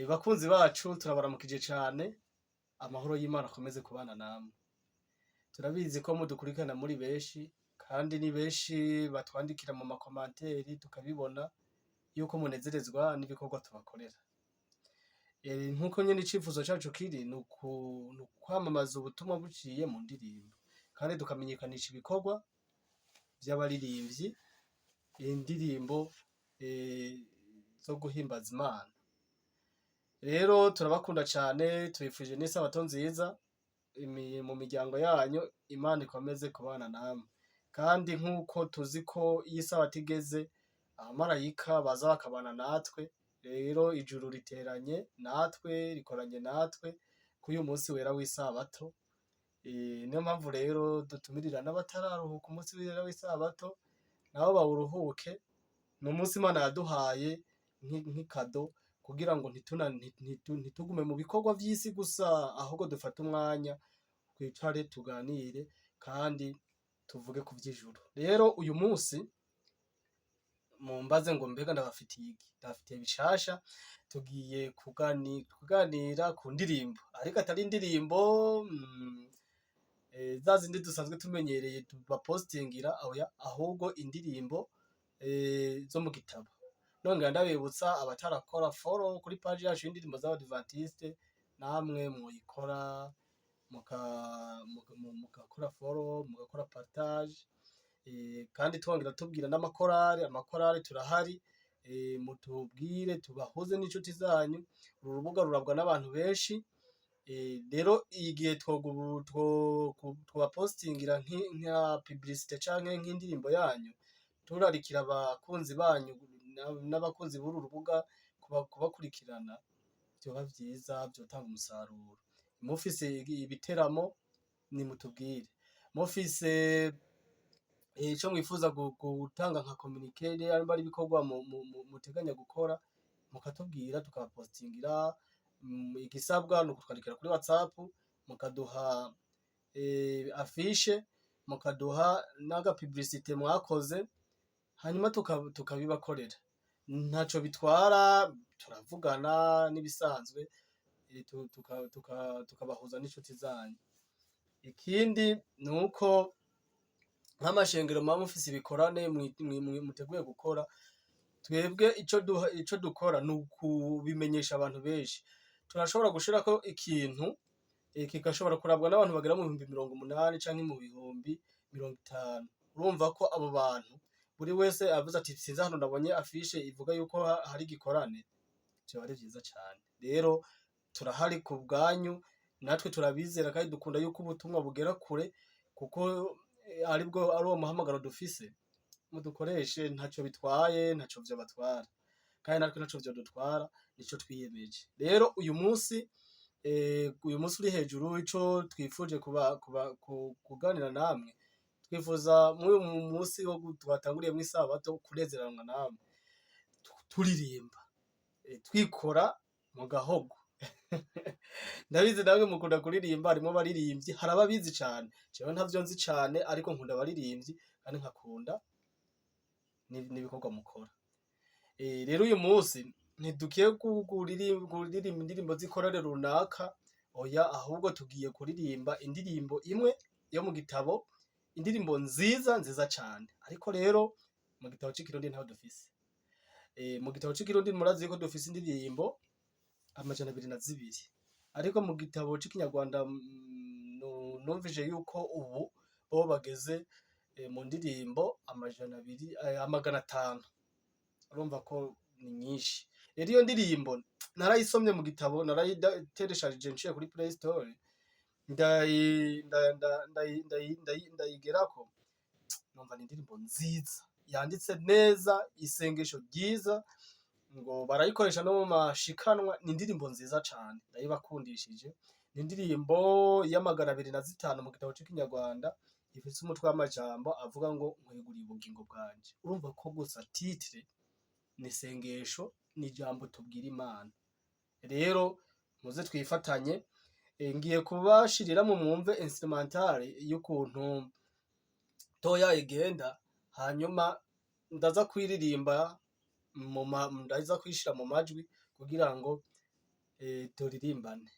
Bakunzi bacu turabaramukije cane, amahoro y'Imana akomeze kubana namwe. Turabizi ko mudukurikirana muri benshi, kandi ni benshi batwandikira mu makomanteri tukabibona yuko munezerezwa n'ibikorwa tubakorera. Nkuko nyene icifuzo cacu kiri nukwamamaza ubutumwa buciye mu ndirimbo, kandi tukamenyekanisha ibikorwa vy'abaririmbyi, indirimbo zo guhimbaza Imana. Rero turabakunda cane, tubifurije n'isabato nziza mu miryango yanyu, Imana ikomeze kubana namwe. Kandi nkuko tuzi ko iyo isabato igeze, abamarayika baza bakabana natwe, rero ijuru riteranye natwe, rikoranye natwe k'uyu munsi wera w'isabato. Niyo mpamvu rero dutumirira n'abatararuhuka umunsi wera w'isabato, nabo bawuruhuke. Ni umunsi Imana yaduhaye nk'ikado kugira ngo ntitugume mu bikorwa vy'isi gusa, ahubwo dufate umwanya twicare tuganire kandi tuvuge ku vy'ijuru. Rero uyu munsi mumbaze ngo mbega ndabafitiye iki? Ndabafitiye bishasha, tugiye kuganira ku ndirimbo, ariko atari indirimbo za zindi dusanzwe tumenyereye bapostingira, ahubwo indirimbo zo mu gitabo. Nongera ndabibutsa abatarakora follow kuri page yacu y'indirimbo z'Abadiventiste, namwe muyikora mugakora follow, mugakora partage, kandi twongera tubwira amakorali turahari, mutubwire tubahuze n'inshuti zanyu. Uru rubuga rurabwa n'abantu benshi, rero igihe twobapostingira nka publicité canke nk'indirimbo yanyu, turarikira abakunzi banyu n'abakunzi b'uru rubuga kubakurikirana, vyoba vyiza, vyotanga umusaruro. Mufise ibiteramo nimutubwire, mufise ico mwifuza gutanga nka communiqué, ari ibikorwa muteganya gukora, mukatubwira tukabapostingira. Igisabwa ni ukutwandikira kuri WhatsApp, mukaduha affiche, mukaduha n'aga publicité mwakoze, hanyuma tukabibakorera. Ntaco bitwara, turavugana n'ibisanzwe, tukabahuza n'inshuti zanyu. Ikindi nuko nk'amashengero muba mufise ibikorane muteguye gukora, twebwe ico dukora ni ukubimenyesha abantu benshi. Turashobora gushirako ikintu kigashobora kurabwa n'abantu bagera mu 80,000 canke mu 50,000. Urumva ko abo bantu buri wese avuze ati sinzi hano nabonye afishe ivuga yuko hari igikorane, vyoba ari vyiza cane. Rero turahari ku bwanyu, natwe turabizera kandi dukunda yuko ubutumwa bugera kure, kuko ari uwo muhamagaro dufise. Mudukoreshe, ntaco bitwaye, ntaco vyobatwara, kandi natwe ntaco vyodutwara, nico twiyemeje. Rero uyu munsi uri hejuru, ico twifuje kuganira namwe, twifuza muri uyu munsi wo twatanguriyemwo isabato kunezeranwa namwe, turirimba, twikora mu gahogo. Ndabizi namwe mukunda kuririmba, harimwo abaririmbyi, hari ababizi cane, jewe ntavyo nzi cane, ariko nkunda abaririmbyi kandi nkakunda n'ibikorwa mukora. Rero uyu munsi ntidukiye kuririmba indirimbo z'ikorale runaka, oya, ahubwo tugiye kuririmba indirimbo imwe yo mu gitabo, indirimbo nziza cane. Ariko rero mu gitabo c'ikirundi ntaho dufise. Mu gitabo c'ikirundi murazi ko dufise indirimbo 202, ariko mu gitabo c'ikinyarwanda numvije yuko ubu bo bageze mu ndirimbo 500. Urumva ko ni nyinshi. Rero iyo ndirimbo narayisomye mu gitabo, narayiteresharije nciye kuri Play Store, ndayigerako, numva ni indirimbo nziza, yanditse neza, isengesho ryiza, ngo barayikoresha no mu mashikanwa. Ni indirimbo nziza cane, ndayibakundishije. Ni indirimbo y'205 mu gitabo c'ikinyarwanda, ifise umutwe w'amajambo avuga ngo nkweguriye ubugingo bwanje. Urumva ko gusa titre ni isengesho, ni ijambo tubwira Imana. Rero muze twifatanye, ngiye kubashirira mu mwumve instrumentale y'ukuntu toya igenda, hanyuma ndaza kwiririmba, ndaza kwishira mu majwi kugira ngo turirimbane.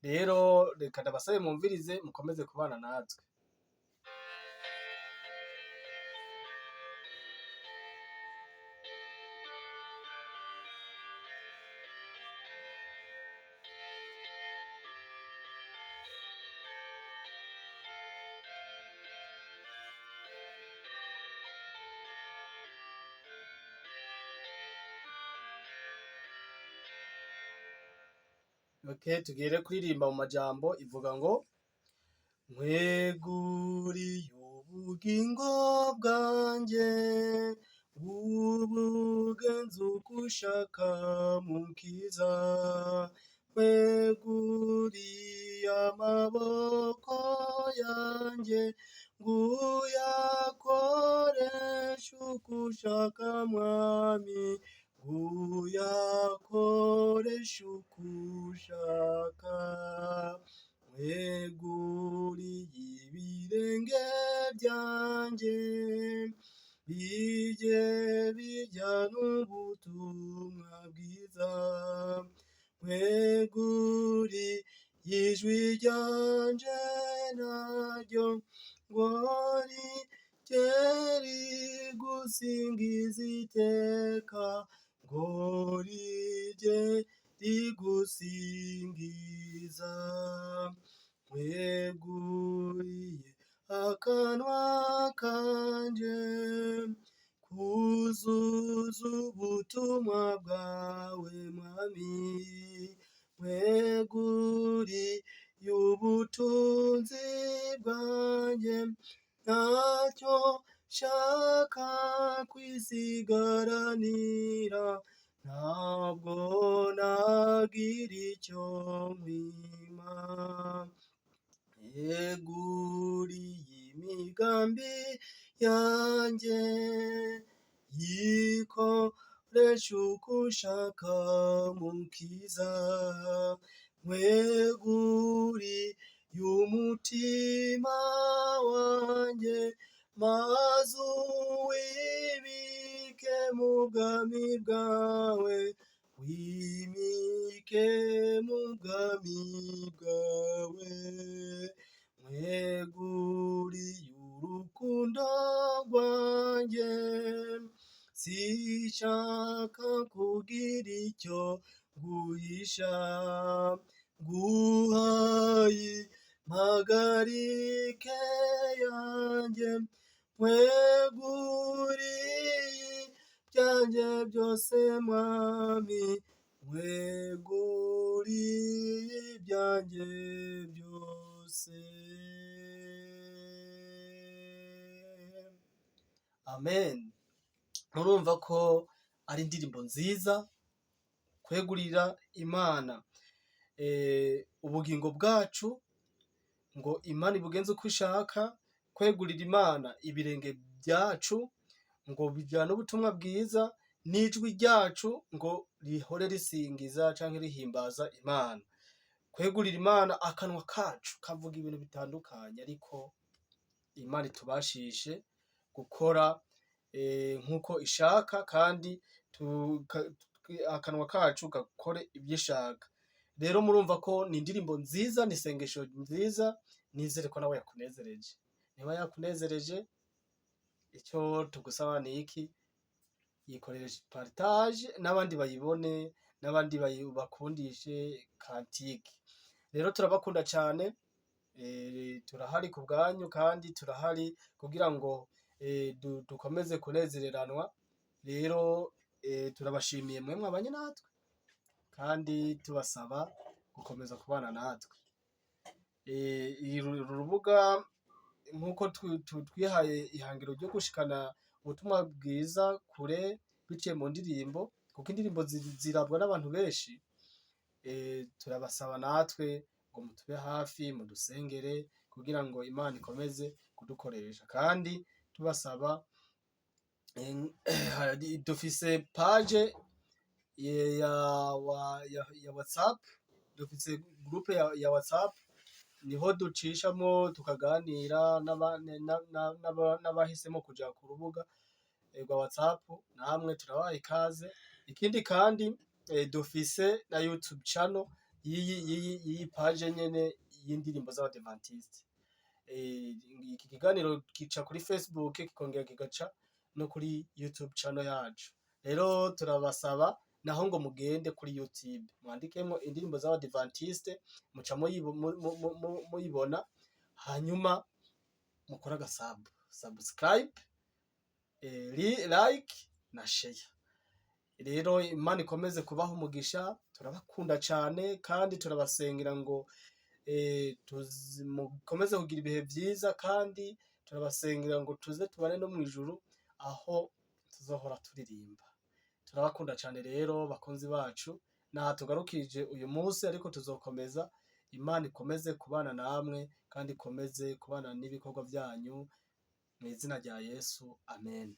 Rero reka ndabasabe mumvirize mukomeze kubana natwe. Okay, tugere kuririmba mu majambo ivuga ngo nkweguriye ubugingo bwanjye ubugenza uko ushaka mukiza nkweguriye amaboko yanjye nguyakoresha uko ushaka mwami uyakoresha uko ushaka nkweguriye ibirenge byanjye bijye bijyana ubutumwa bwiza nkweguriye ijwi ryanje naryo ngo rijye rigusingiza iteka ngo rijye rigusingiza nkweguriye akanwa kanje kuzuza ubutumwa bwawe mwami nkweguriye ubutunzi bwanjye ntacyo nshaka kwisigaranira ntabwo nagira icyo nkwima nkweguriye imigambi yanjye yikoresha uko ushaka mukiza nkweguriye umutima wanjye maze uwibike mu bwami bwawe wimike mu bwami bwawe nkweguriye urukundo rwanjye sinshaka kugira icyo nguhisha nguhaye impagarike yanjye nkweguriye ibyanjye byose mwami nkweguriye ibyanjye byose. Amen. Murumva ko ari indirimbo nziza kwegurira Imana ubugingo bwacu ngo Imana ibugenze uko ishaka kwegurira Imana ibirenge byacu ngo bijyana ubutumwa bwiza n'ijwi ryacu ngo rihore risingiza canke rihimbaza Imana kwegurira Imana akanwa kacu kavuga ibintu bitandukanye ariko Imana itubashishe gukora nkuko ishaka kandi akanwa kacu gakore ibyo ishaka. Rero murumva ko ni indirimbo nziza ni isengesho nziza nizere ko nawe yakunezereje. Niba yakunezereje icyo tugusaba ni iki yikorere partage n'abandi bayibone n'abandi bakundishe kantike. Rero turabakunda cyane turahari ku bwanyu kandi turahari kugira ngo dukomeze kunezereranwa. Rero turabashimiye mwe mwabanye natwe kandi tubasaba gukomeza kubana natwe. Uru rubuga nkuko twihaye ihangiro ryo gushikana ubutumwa bwiza kure biciye mu ndirimbo kuko indirimbo zirabwa n'abantu benshi turabasaba natwe ngo mutube hafi mudusengere kugira ngo Imana ikomeze kudukoresha kandi tubasaba dufise page ya WhatsApp dufise groupe ya WhatsApp niho ducishamo tukaganira n'abahisemo kuja ku rubuga rwa WhatsApp namwe turabaha ikaze. Ikindi kandi dufise na YouTube channel y'iyi page nyene y'indirimbo z'Abadventiste. Iki kiganiro kica kuri Facebook kikongera kigaca no kuri YouTube channel yacu. Rero turabasaba naho ngo mugende kuri YouTube mwandikemo indirimbo z'Abadventiste muca muyibona, hanyuma mukora subscribe, like na share. Rero Imana ikomeze kubaha umugisha, turabakunda cyane kandi turabasengera ngo mukomeze kugira ibihe byiza, kandi turabasengera ngo tuze tubane no mu ijuru aho tuzohora turirimba. Turabakunda cyane rero bakunzi bacu, naha tugarukije uyu munsi, ariko tuzokomeza. Imana ikomeze kubana namwe kandi ikomeze kubana n'ibikorwa byanyu mu izina rya Yesu, amen.